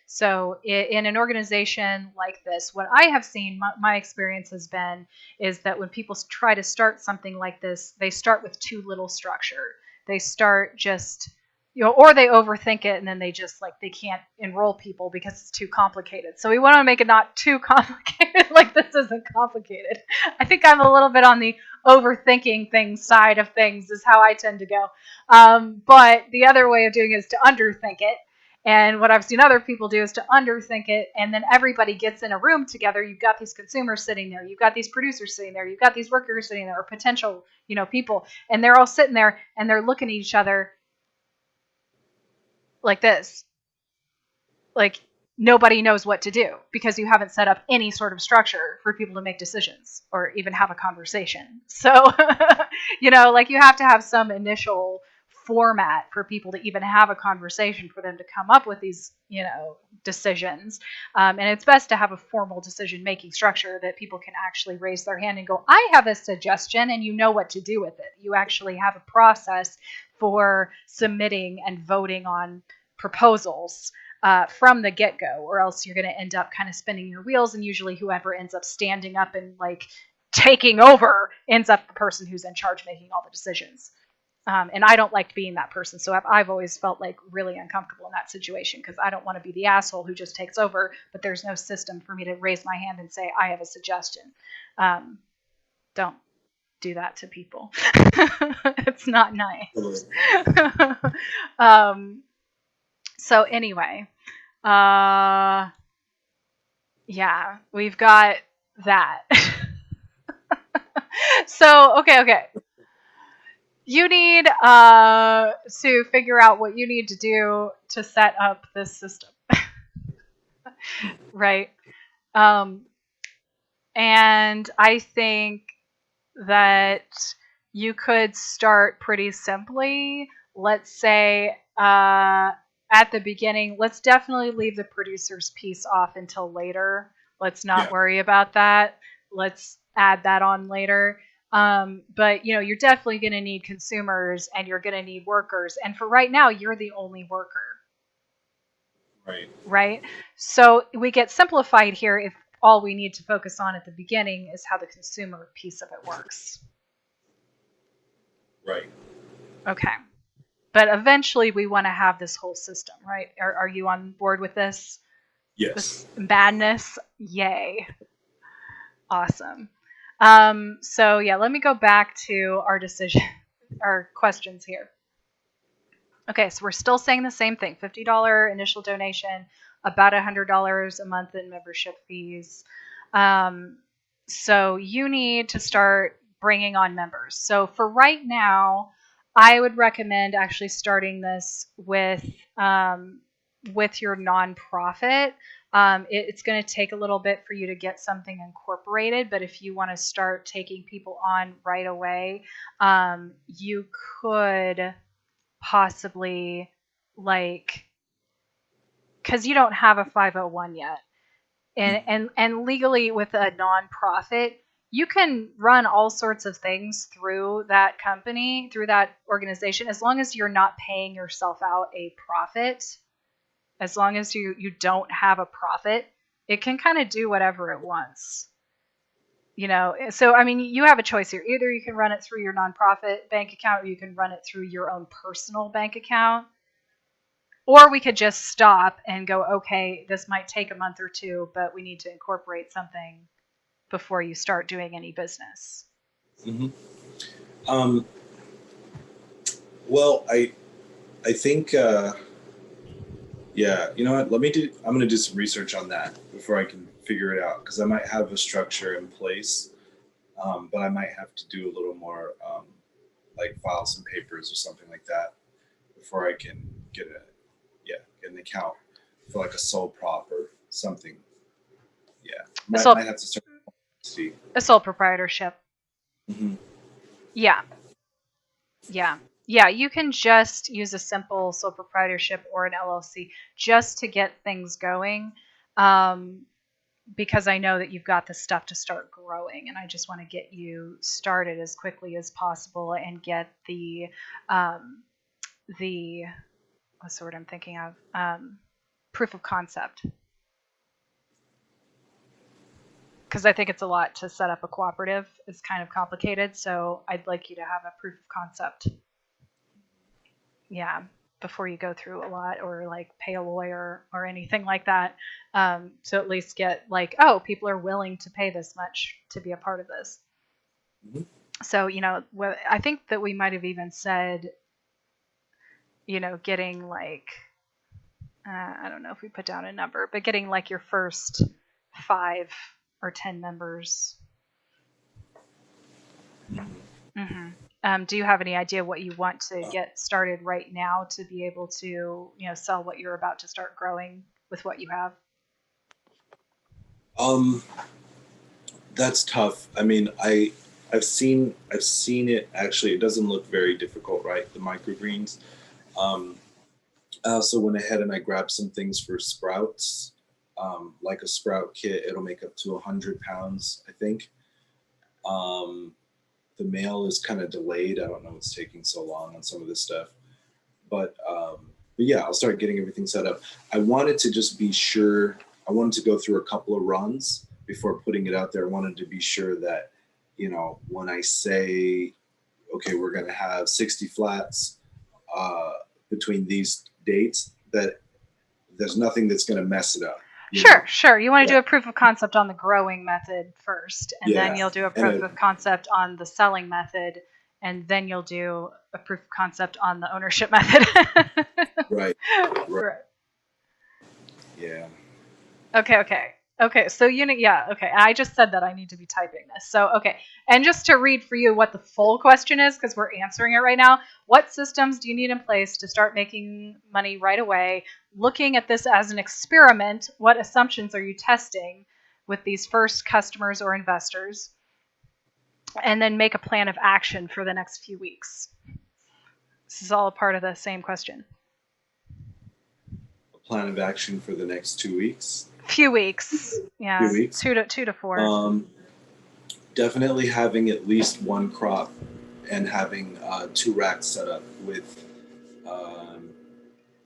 So in an organization like this, what I have seen, my experience has been, is that when people try to start something like this, they start with too little structure. They start just, or they overthink it, and then they just they can't enroll people because it's too complicated. So we want to make it not too complicated. Like, this isn't complicated. I think I'm a little bit on the overthinking things side of things is how I tend to go. But the other way of doing it is to underthink it. And what I've seen other people do is to underthink it, and then everybody gets in a room together. You've got these consumers sitting there, you've got these producers sitting there, you've got these workers sitting there, or potential, people, and they're all sitting there and they're looking at each other like this. Like, nobody knows what to do because you haven't set up any sort of structure for people to make decisions or even have a conversation. So, you have to have some initial format for people to even have a conversation, for them to come up with these, decisions. And it's best to have a formal decision-making structure that people can actually raise their hand and go, I have a suggestion, and you know what to do with it. You actually have a process for submitting and voting on proposals from the get-go, or else you're going to end up kind of spinning your wheels, and usually whoever ends up standing up and taking over ends up the person who's in charge making all the decisions. And I don't like being that person. So I've always felt really uncomfortable in that situation, because I don't want to be the asshole who just takes over, but there's no system for me to raise my hand and say, I have a suggestion. Don't do that to people. It's not nice. So anyway, yeah, we've got that. So, okay. You need to figure out what you need to do to set up this system. Right? And I think that you could start pretty simply. Let's say at the beginning, let's definitely leave the producer's piece off until later. Let's not worry about that. Let's add that on later. But you're definitely going to need consumers, and you're going to need workers. And for right now, you're the only worker. Right? So we get simplified here if all we need to focus on at the beginning is how the consumer piece of it works. Right. Okay. But eventually we want to have this whole system, right? Are you on board with this? Yes. This madness? Yay. Awesome. So yeah, let me go back to our questions here. Okay, so we're still saying the same thing. $50 initial donation, about $100 a month in membership fees. So you need to start bringing on members. So for right now, I would recommend actually starting this with your nonprofit. It's going to take a little bit for you to get something incorporated, but if you want to start taking people on right away, you could possibly, like, because you don't have a 501 yet, and legally with a nonprofit, you can run all sorts of things through that company, through that organization, as long as you're not paying yourself out a profit. As long as you don't have a profit, it can kind of do whatever it wants. You know, so I mean, you have a choice here. Either you can run it through your nonprofit bank account, or you can run it through your own personal bank account. Or we could just stop and go, okay, this might take a month or two, but we need to incorporate something before you start doing any business. Mm-hmm. Well, I think, yeah, you know what? I'm going to do some research on that before I can figure it out, because I might have a structure in place, but I might have to do a little more, like file some papers or something like that before I can get an account for like a sole prop or something. Yeah, might have to start. See. A sole proprietorship. Mm-hmm. Yeah. You can just use a simple sole proprietorship or an LLC just to get things going, because I know that you've got the stuff to start growing, and I just want to get you started as quickly as possible and get the what's the word I'm thinking of? Proof of concept. Because I think it's a lot to set up a cooperative. It's kind of complicated, so I'd like you to have a proof of concept. Yeah, before you go through a lot or like pay a lawyer or anything like that. So at least get like, oh, people are willing to pay this much to be a part of this. Mm-hmm. So, you know, I think that we might have even said, you know, getting like, I don't know if we put down a number, but getting like your first 5 or 10 members. Mm-hmm. Do you have any idea what you want to get started right now to be able to, you know, sell what you're about to start growing with what you have? That's tough. I mean, I've seen it. Actually, it doesn't look very difficult, right? The microgreens. I also went ahead and I grabbed some things for sprouts, like a sprout kit. It'll make up to 100 pounds, I think. The mail is kind of delayed. I don't know what's taking so long on some of this stuff, but yeah, I'll start getting everything set up. I wanted to just be sure. I wanted to go through a couple of runs before putting it out there. I wanted to be sure that, you know, when I say, okay, we're going to have 60 flats between these dates, that there's nothing that's going to mess it up. Sure. You want to do a proof of concept on the growing method first, and then you'll do a proof of concept on the selling method, and then you'll do a proof of concept on the ownership method. Right. Yeah. Okay. So okay. I just said that I need to be typing this. So, okay. And just to read for you what the full question is, because we're answering it right now. What systems do you need in place to start making money right away? Looking at this as an experiment, what assumptions are you testing with these first customers or investors? And then make a plan of action for the next few weeks. This is all a part of the same question. A plan of action for the next 2 weeks? Few weeks. Yeah. 2 weeks. 2 to 4. Definitely having at least one crop and having 2 racks set up with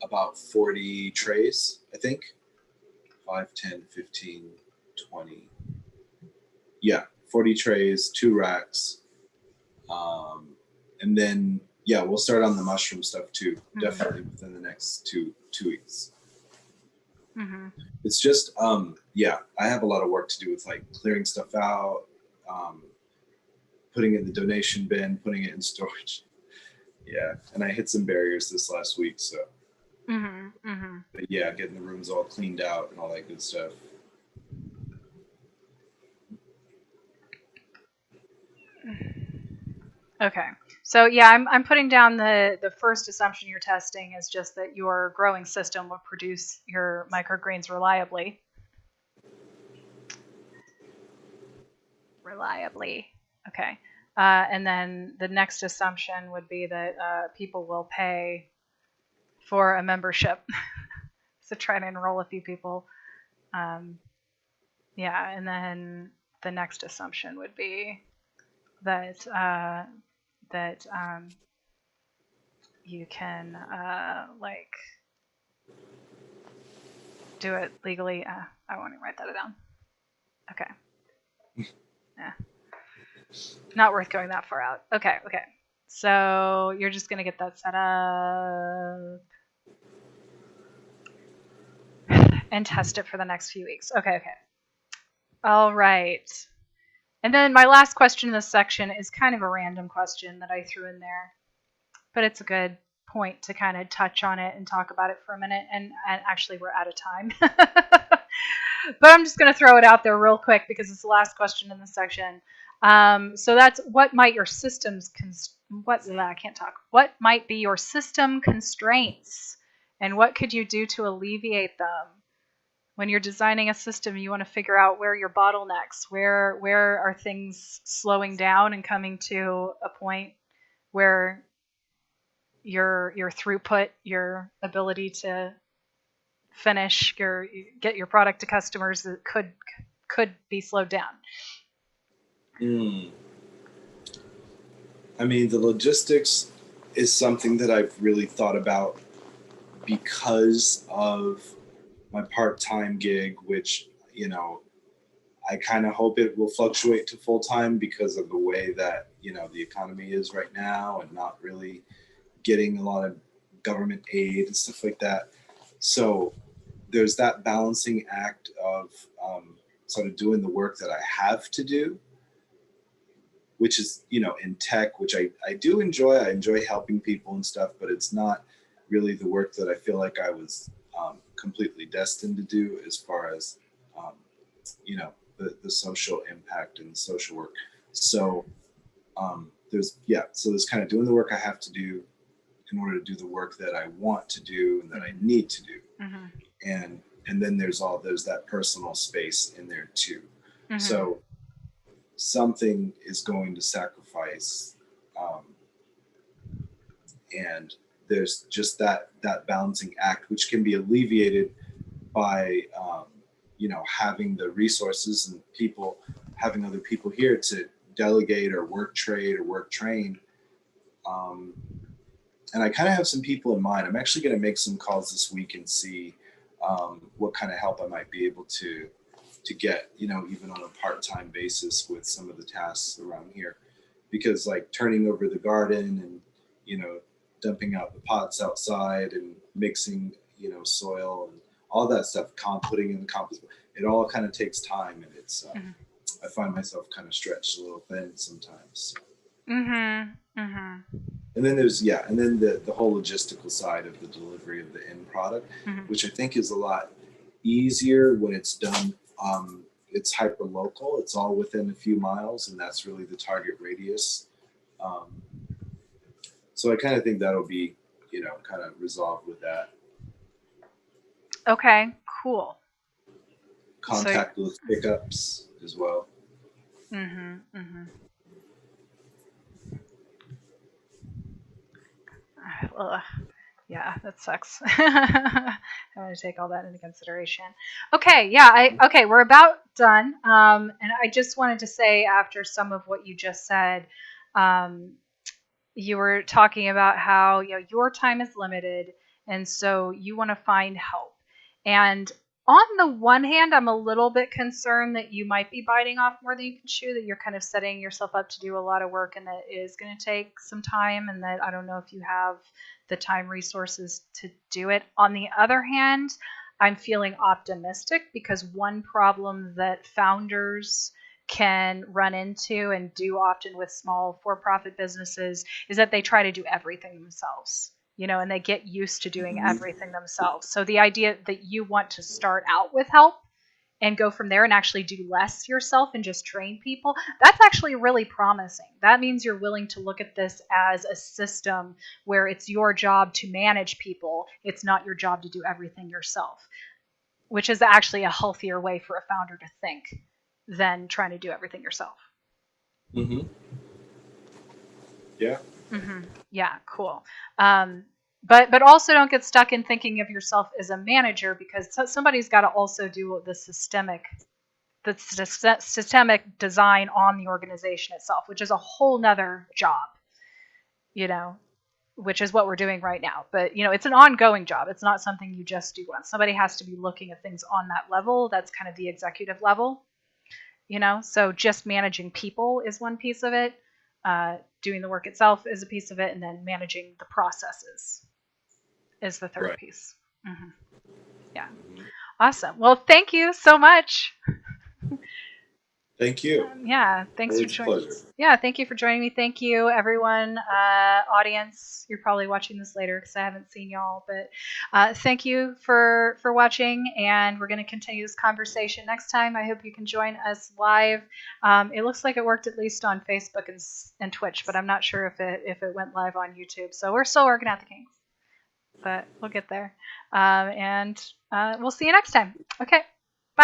about 40 trays, I think. 5, 10, 15, 20. Yeah, 40 trays, 2 racks. And then, yeah, we'll start on the mushroom stuff too, definitely within the next two weeks. Mm-hmm. It's just, I have a lot of work to do with like clearing stuff out, putting it in the donation bin, putting it in storage. Yeah, and I hit some barriers this last week, so. But yeah, getting the rooms all cleaned out and all that good stuff. Okay, So yeah, I'm putting down the first assumption you're testing is just that your growing system will produce your microgreens reliably. Okay. And then the next assumption would be that people will pay for a membership. So try to enroll a few people. Yeah, and then the next assumption would be that you can like do it legally. I won't even write that down. Okay. Yeah. Not worth going that far out. Okay. So you're just gonna get that set up and test it for the next few weeks. Okay. All right. And then my last question in this section is kind of a random question that I threw in there, but it's a good point to kind of touch on it and talk about it for a minute. And actually, we're out of time. But I'm just going to throw it out there real quick because it's the last question in this section. So that's what might your systems what might be your system constraints, and what could you do to alleviate them? When you're designing a system, you want to figure out where your bottlenecks, where are things slowing down and coming to a point where your throughput, your ability to finish, get your product to customers could be slowed down. I mean, the logistics is something that I've really thought about because of my part-time gig, which, you know, I kind of hope it will fluctuate to full-time because of the way that, you know, the economy is right now and not really getting a lot of government aid and stuff like that. So there's that balancing act of sort of doing the work that I have to do, which is, you know, in tech, which I do enjoy. I enjoy helping people and stuff, but it's not really the work that I feel like I was completely destined to do as far as, you know, the social impact and the social work. So there's kind of doing the work I have to do in order to do the work that I want to do and that I need to do. Mm-hmm. And then there's that personal space in there too. Mm-hmm. So something is going to sacrifice, and there's just that balancing act, which can be alleviated by you know, having the resources and having other people here to delegate or work trade or work train. And I kind of have some people in mind. I'm actually going to make some calls this week and see what kind of help I might be able to get, you know, even on a part-time basis with some of the tasks around here, because like turning over the garden and, you know, dumping out the pots outside and mixing, you know, soil and all that stuff, putting in the compost, it all kind of takes time, and it's mm-hmm. I find myself kind of stretched a little thin sometimes. Mm-hmm. Mm-hmm. And then there's the whole logistical side of the delivery of the end product, mm-hmm. which I think is a lot easier when it's done. It's hyper local. It's all within a few miles, and that's really the target radius. So I kind of think that'll be, you know, kind of resolved with that. Okay, cool. Contactless pickups as well. Mm-hmm. Mm-hmm. Well, yeah, that sucks. I'm going to take all that into consideration. Okay, yeah, we're about done. And I just wanted to say, after some of what you just said, you were talking about how, you know, your time is limited, and so you want to find help. And on the one hand, I'm a little bit concerned that you might be biting off more than you can chew, that you're kind of setting yourself up to do a lot of work and that it is going to take some time, and that I don't know if you have the time resources to do it. On the other hand, I'm feeling optimistic because one problem that founders can run into and do often with small for-profit businesses is that they try to do everything themselves. You know, and they get used to doing everything themselves. So the idea that you want to start out with help and go from there and actually do less yourself and just train people, that's actually really promising. That means you're willing to look at this as a system where it's your job to manage people. It's not your job to do everything yourself, which is actually a healthier way for a founder to think than trying to do everything yourself. Mm-hmm. Yeah. Mm-hmm. Yeah, cool. But also don't get stuck in thinking of yourself as a manager, because somebody's got to also do the systemic design on the organization itself, which is a whole nother job, which is what we're doing right now. But, it's an ongoing job. It's not something you just do once. Somebody has to be looking at things on that level. That's kind of the executive level, so just managing people is one piece of it. Doing the work itself is a piece of it, and then managing the processes is the third piece. Mm-hmm. Yeah. Awesome. Well, thank you so much. Thank you. Thanks for joining. Yeah, thank you for joining me. Thank you, everyone, audience. You're probably watching this later because I haven't seen y'all, but thank you for watching, and we're going to continue this conversation next time. I hope you can join us live. It looks like it worked at least on Facebook and Twitch, but I'm not sure if it went live on YouTube. So we're still working out the kinks, but we'll get there. And we'll see you next time. Okay.